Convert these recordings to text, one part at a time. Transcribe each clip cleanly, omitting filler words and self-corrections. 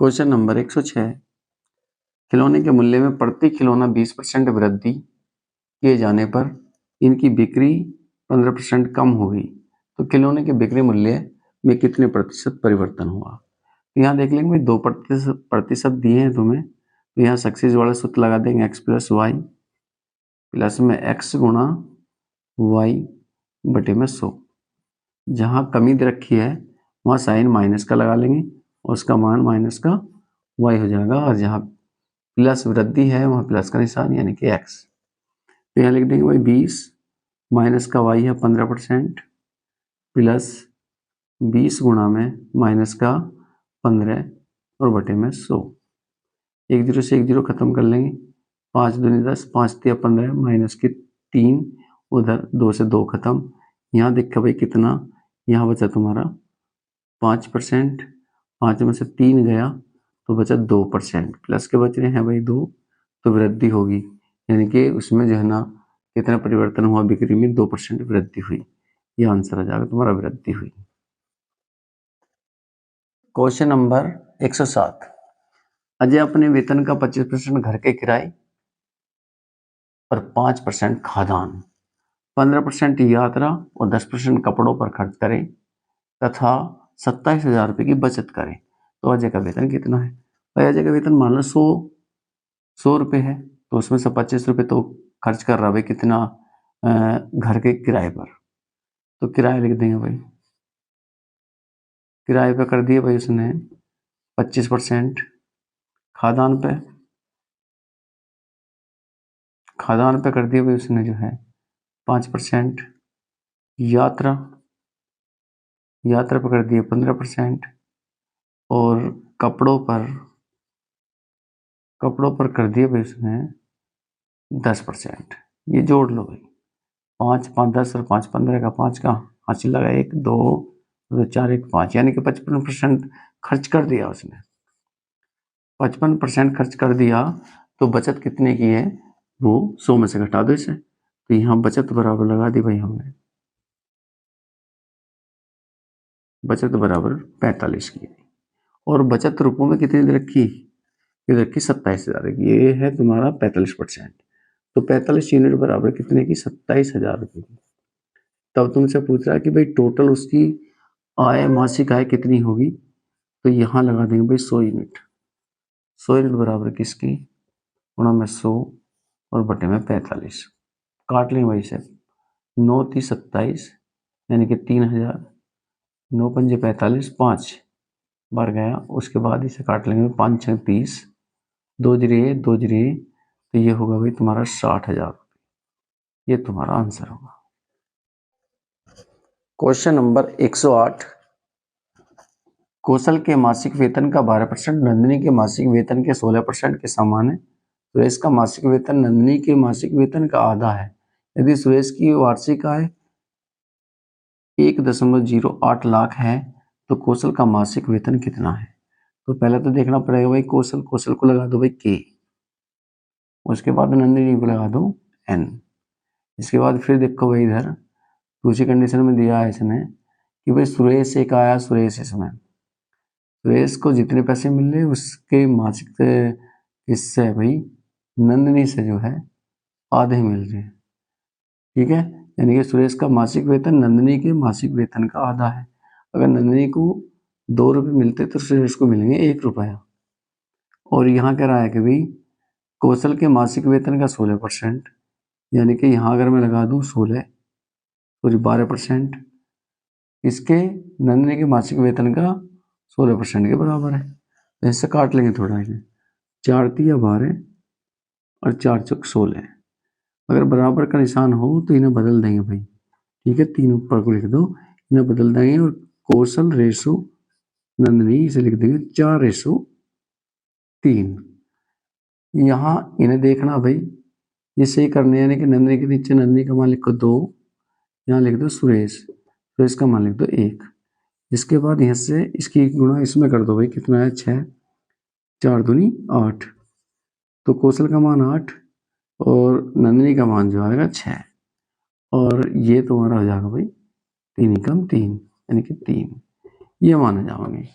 Question number 106। खिलौने के मूल्य में प्रति खिलौना 20% वृद्धि किए जाने पर इनकी बिक्री 15% कम हुई तो खिलौने के बिक्री मूल्य में कितने प्रतिशत परिवर्तन हुआ। यहाँ देख लेंगे 2% दिए हैं तुम्हें, तो यहाँ सक्सेस वाला सूत्र लगा देंगे x प्लस वाई प्लस में x गुणा वाई बटे में 100। जहाँ कमी दे रखी है वहाँ साइन माइनस का लगा लेंगे और उसका मान माइनस का y हो जाएगा, और जहाँ प्लस वृद्धि है वहाँ प्लस का निशान यानी कि x। तो यहाँ लिख देंगे भाई 20 माइनस का y है 15% प्लस 20 गुणा में माइनस का 15 और बटे में 100। एक जीरो से एक जीरो खत्म कर लेंगे, 5 दूनी 10, 5 तिया 15 माइनस की 3, उधर 2 से 2 खत्म। यहाँ देखा भाई कितना, यहाँ बचा तुम्हारा 5%, 5 में से 3 गया तो बचा 2%, प्लस के बच रहे हैं भाई 2, तो वृद्धि होगी यानी कि उसमें जो है ना कितना परिवर्तन हुआ, बिक्री में 2% वृद्धि हुई। यह आंसर आ जाएगा तुम्हारा, वृद्धि हुई। Question number 107। अजय अपने वेतन का 25% घर के किराए और 5% खाद्यान्न, 15% यात्रा और 10% कपड़ों पर खर्च करें तथा 27,000 रुपये की बचत करें तो अजय का वेतन कितना है। भाई अजय का वेतन मान लो 100 रुपये है, तो उसमें से 25 रुपये तो खर्च कर रहा है भाई कितना, घर के किराए पर। तो किराया लिख देंगे भाई, किराए पे कर दिए भाई उसने 25%, खाद्यान्न पे कर दिए भाई उसने जो है 5%, यात्रा पे कर दिए 15%, और कपड़ों पर कर दिए भाई उसने 10%। ये जोड़ लो भाई, 5 5 10 और 5 15 का 5 का हासिल लगा 1 2 4 1 5, यानी कि 55% खर्च कर दिया उसने। 55% खर्च कर दिया तो बचत कितने की है, वो 100 में से घटा दो इसे। तो यहाँ बचत बराबर लगा दी भाई हमने, बचत बराबर 45 की, और बचत रुपयों में कितनी दे रखी, ये रखी 27,000 की। ये है तुम्हारा 45%, तो 45 यूनिट बराबर कितने की, 27,000 रुपये की। तब तुमसे पूछ रहा है कि भाई टोटल उसकी आय, मासिक आय कितनी होगी, तो यहाँ लगा देंगे भाई 100 यूनिट। 100 यूनिट बराबर किसकी, गुणा में 100 और बटे में 45। काट लेंगे भाई से, 9 30 27 यानी कि 3,000, 9 पंजे 45, 5 बार गया, उसके बाद इसे काट लेंगे 5 6 30, 2 जरिए 2 जरिए, तो ये होगा भाई तुम्हारा 60,000। ये तुम्हारा आंसर होगा। Question number 108। कौशल के मासिक वेतन का 12% नंदिनी के मासिक वेतन के 16% के समान है। सुरेश का मासिक वेतन नंदिनी के मासिक वेतन का आधा है। यदि सुरेश की वार्षिक आय 1.08 लाख है तो कौशल का मासिक वेतन कितना है। तो पहले तो देखना पड़ेगा भाई, कौशल को लगा दो भाई K, उसके बाद नंदिनी को लगा दो N। इसके बाद फिर देखो भाई इधर दूसरी कंडीशन में दिया है इसने कि भाई सुरेश एक आया, सुरेश इसमें सुरेश को जितने पैसे मिल रहे उसके मासिक इससे भाई नंदिनी से जो है आधे मिल रहे हैं, ठीक है। यानी कि सुरेश का मासिक वेतन नंदिनी के मासिक वेतन का आधा है। अगर नंदिनी को 2 रुपये मिलते तो सुरेश को मिलेंगे 1 रुपया। और यहाँ कह रहा है कि भाई कौशल के मासिक वेतन का 16%, यानी कि यहाँ अगर मैं लगा दूँ 12%, इसके नंदिनी के मासिक वेतन का 16% के बराबर है। तो इससे काट लेंगे थोड़ा, इन्हें 4 तिया 12 और 4 चौक 16। अगर बराबर का निशान हो तो इन्हें बदल देंगे भाई, ठीक है। 3 ऊपर को लिख दो, इन्हें बदल देंगे, और कौशल रेशो नंदिनी इसे लिख देंगे 4:3। यहाँ इन्हें देखना भाई, ये सही करने, यानी कि नंदिनी के नीचे नंदिनी का मान लिखो 2, यहाँ लिख दो सुरेश का मान लिख दो 1। इसके बाद यहाँ से इसकी गुणा इसमें कर दो भाई, कितना है 6, 4 दूनी 8, तो कौशल का मान 8 और नंदिनी का मान जो आएगा 6, और ये तुम्हारा हो जाएगा भाई 3 एकम 3 यानी कि 3, ये माना जाओगे।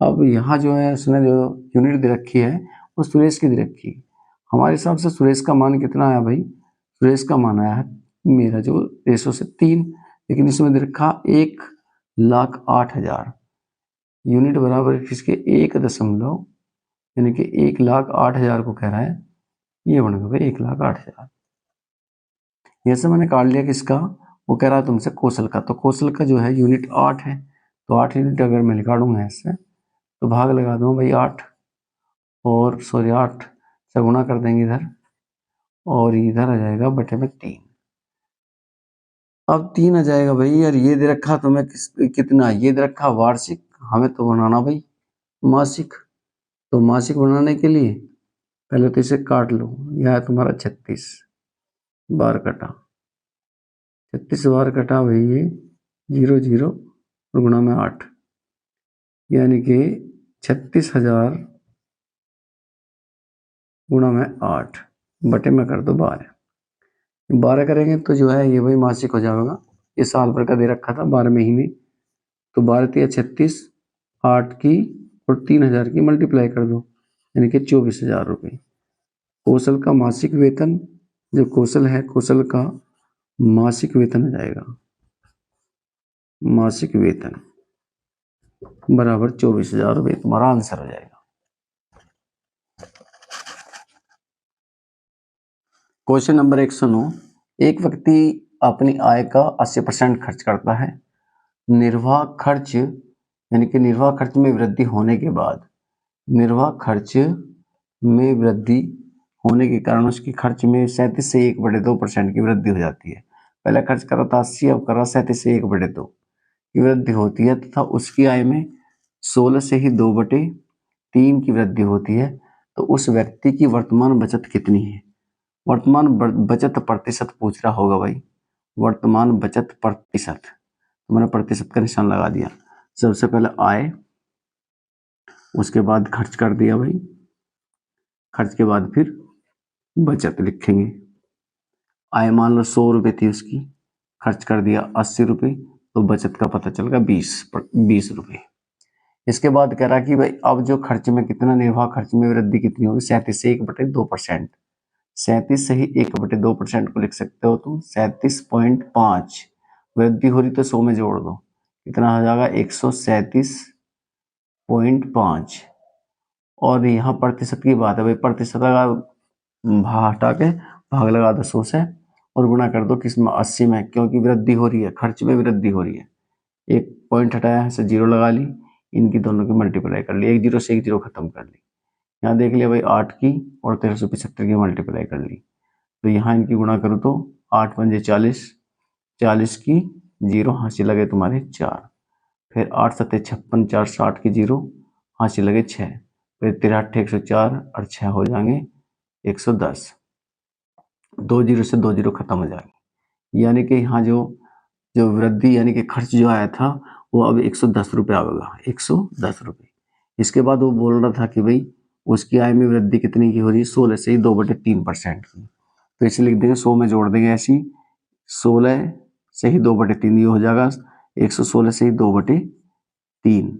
अब यहाँ जो है उसने जो यूनिट दे रखी है वो सुरेश की दे रखी है। हमारे हिसाब से सुरेश का मान कितना आया भाई? सुरेश का मान आया है मेरा जो 300 से 3, लेकिन इसमें दे रखा 1,08,000 यूनिट बराबर किसके 1 यानी कि 1,08,000 को कह रहा है, ये बन गया भाई 1,08,000। जैसे मैंने काट लिया किसका, वो कह रहा है तुमसे कौशल का, तो कौशल का जो है यूनिट 8 है, तो 8 यूनिट अगर मैं निकालूंगा इससे तो भाग लगा दूंगा भाई 8 और सॉरी 8 से गुणा कर देंगे इधर और इधर आ जाएगा बटे में 3। अब 3 आ जाएगा भाई यार, ये दे रखा तुम्हें कितना, ये दे रखा वार्षिक, हमें तो बनाना भाई मासिक। तो मासिक बनाने के लिए पहले तो इसे काट लो, यह है तुम्हारा 36 बार कटा, 36 बार कटा भाई ये 0 0 और गुणा में 8, यानी कि 36,000 गुणा में 8 बटे में कर दो 12 करेंगे तो जो है ये भाई मासिक हो जाएगा। ये साल भर का दे रखा था 12 महीने, तो 12 × 36, 8 की और 3,000 की मल्टीप्लाई कर दो, यानी कि 24,000 रुपये। कौशल का मासिक वेतन, जो कौशल है कौशल का मासिक वेतन हो जाएगा, मासिक वेतन बराबर 24,000 रुपये, तुम्हारा आंसर हो जाएगा। क्वेश्चन नंबर 109, एक व्यक्ति अपनी आय का 80% खर्च करता है। निर्वाह खर्च यानी कि निर्वाह खर्च में वृद्धि होने के बाद, निर्वाह खर्च में वृद्धि होने के कारण उसकी खर्च में 37 से 1/2% की वृद्धि हो जाती है। पहले खर्च करा था 80, अब करा 37 से 1/2 की वृद्धि होती है, तथा उसकी आय में 16 से ही 2/3 की वृद्धि होती है। तो उस व्यक्ति की वर्तमान बचत कितनी है? वर्तमान बचत प्रतिशत पूछ रहा होगा भाई, वर्तमान बचत प्रतिशत, तो मैंने प्रतिशत का निशान लगा दिया। सबसे पहले आय, उसके बाद खर्च कर दिया भाई, खर्च के बाद फिर बचत लिखेंगे। आय मान लो 100 रुपये थी उसकी, खर्च कर दिया 80 रुपये, तो बचत का पता चल गया 20 रुपये। इसके बाद कह रहा कि भाई अब जो खर्च में कितना, निर्वाह खर्च में वृद्धि कितनी होगी? 37 से 1/2%। 37 से ही 1/2% को लिख सकते हो तुम 37.5, वृद्धि हो रही तो 100 में जोड़ दो, कितना हो जाएगा 137.5। और यहाँ प्रतिशत की बात है भाई, प्रतिशत का हटा के भाग लगा दो 100 से और गुणा कर दो किसमें, 80 में, क्योंकि वृद्धि हो रही है, खर्च में वृद्धि हो रही है। एक पॉइंट हटाया है, 0 लगा ली, इनकी दोनों की मल्टीप्लाई कर ली, एक 0 से एक 0 खत्म कर ली। यहाँ देख लिया भाई 8 की और 1375 की मल्टीप्लाई कर ली, तो यहाँ इनकी गुणा करो तो 8 पंजे 40, 40 की 0 हासिल लगे तुम्हारे 4, फिर 8 सत्ते 56, 4 60 की 0 हासिल लगे 6, फिर 13 104 और 6 हो जाएंगे 110, 2 0 से 2 0 खत्म हो जाएंगे, यानी कि यहाँ जो वृद्धि यानी कि खर्च जो आया था वो अब 110 रुपये आएगा, 110 रुपये। इसके बाद वो बोल रहा था कि भाई उसकी आय में वृद्धि कितनी की हो रही है? 16 से ही 2/3% की, तो इसे लिख देंगे 100 में जोड़ देंगे ऐसी, 16 से ही 2/3 ये हो जाएगा 116 से ही 2/3,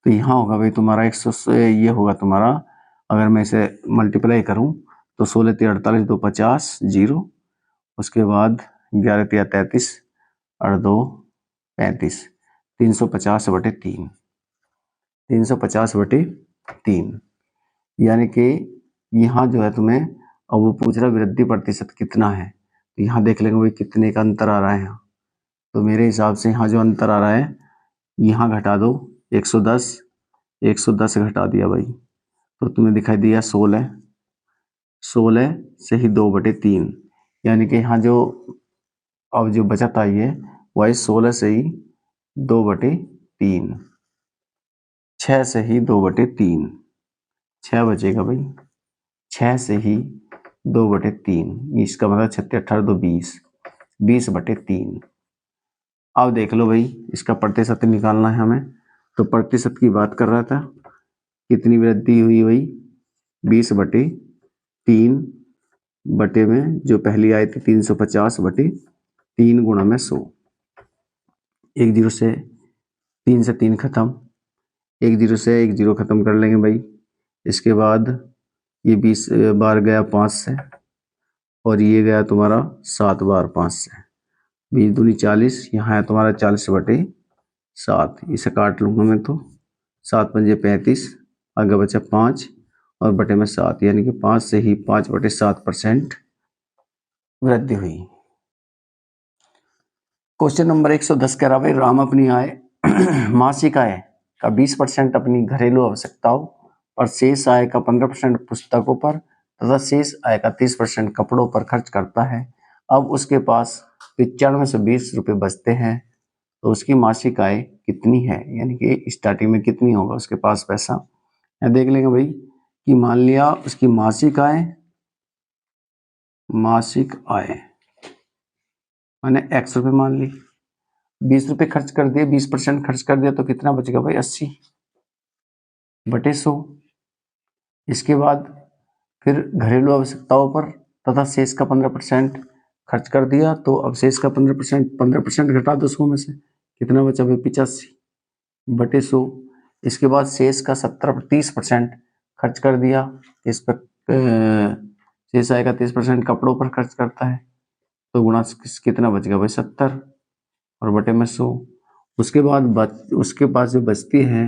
तो यहाँ होगा भाई तुम्हारा 100 ये होगा तुम्हारा, अगर मैं इसे मल्टीप्लाई करूँ तो 16 × 48 2 50 0, उसके बाद 11 × 33 और 2 35, 350/3, 350/3, यानी कि यहाँ जो है तुम्हें अब वो पूछ रहा वृद्धि प्रतिशत कितना है, तो यहाँ देख लेंगे भाई कितने का अंतर आ रहा है यहाँ, तो मेरे हिसाब से यहाँ जो अंतर आ रहा है यहाँ घटा दो 110, 110 घटा दिया भाई, तो तुम्हें दिखाई दिया 16, 16 से ही 2/3, यानी कि यहाँ जो अब जो बचत आई है वही 16 से ही 2/3, 6 से ही 2/3, 6 बचेगा भाई, 6 से ही 2/3, इसका मतलब 36 18 2 20, 20/3। अब देख लो भाई इसका प्रतिशत निकालना है हमें, तो प्रतिशत की बात कर रहा था, कितनी वृद्धि हुई भाई 20/3 बटे में जो पहली आई थी 350/3 गुणा में 100, 1 0 से 3 से 3 खत्म, एक जीरो से एक जीरो खत्म कर लेंगे भाई। इसके बाद ये 20 बार गया 5 से, और ये गया तुम्हारा 7 बार 5 से। 20 दूनी 40, यहाँ है तुम्हारा 40/7, इसे काट लूंगा मैं तो। 7 पंजे 35, आगे बचा 5 और बटे में 7, यानी कि 5 से ही 5/7% वृद्धि हुई। क्वेश्चन नंबर 110 कह रहा भाई राम अपनी आय मासिक आय का 20% अपनी घरेलू आवश्यकताओं और शेष आय का 15% पुस्तकों पर तथा शेष आय का 30% कपड़ों पर खर्च करता है। अब उसके पास 9520 रुपये बचते हैं, तो उसकी मासिक आय कितनी है, यानी कि स्टार्टिंग में कितनी होगा उसके पास पैसा। यहाँ देख लेंगे भाई कि मान लिया उसकी मासिक आय मैंने x रुपये मान ली, 20 रुपये खर्च कर दिए, 20% खर्च कर दिया, तो कितना बचेगा भाई 80/100। इसके बाद फिर घरेलू आवश्यकताओं पर तथा शेष का 15% खर्च कर दिया, तो अब शेष का 15% घटा दो 100 में से, कितना बचा भाई 85/100। इसके बाद शेष का 30% खर्च कर दिया, इस पर शेष आएगा 30% कपड़ों पर खर्च करता है, तो गुणा कितना बचेगा भाई 70 और बटे में 100। उसके बाद जो बचती है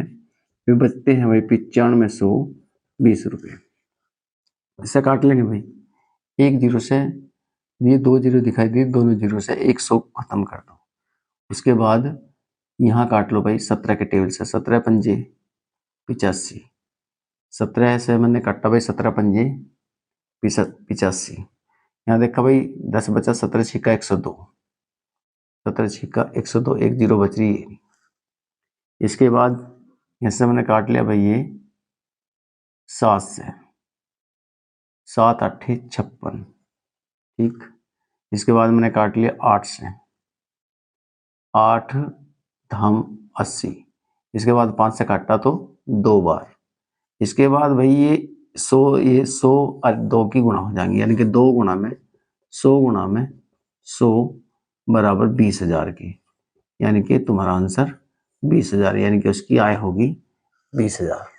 वे बचते हैं भाई 9520 रुपये। इसे काट लेंगे भाई, एक जीरो से ये 2 जीरो दिखाई दिए, दोनों जीरो से 100 खत्म कर दो। उसके बाद यहाँ काट लो भाई 17 के टेबल से, 17 पंजे 85, 17 से मैंने काटा भाई 17 पंजे 85। यहाँ देखा भाई 10 बचा, 17 छिक्का 102, 17 छिक्का 102, एक जीरो बच रही है। इसके बाद यहाँ से मैंने काट लिया भाई ये 7 से, 7 8 56, ठीक। इसके बाद मैंने काट लिया 8 से, 8 धाम 80। इसके बाद 5 से काटा तो 2 बार। इसके बाद भाई ये 100 और 2 की गुणा हो जाएंगी, यानी कि 2 गुणा में 100 गुणा में 100 बराबर 20,000 की, यानी कि तुम्हारा आंसर 20,000, यानी कि उसकी आय होगी 20,000।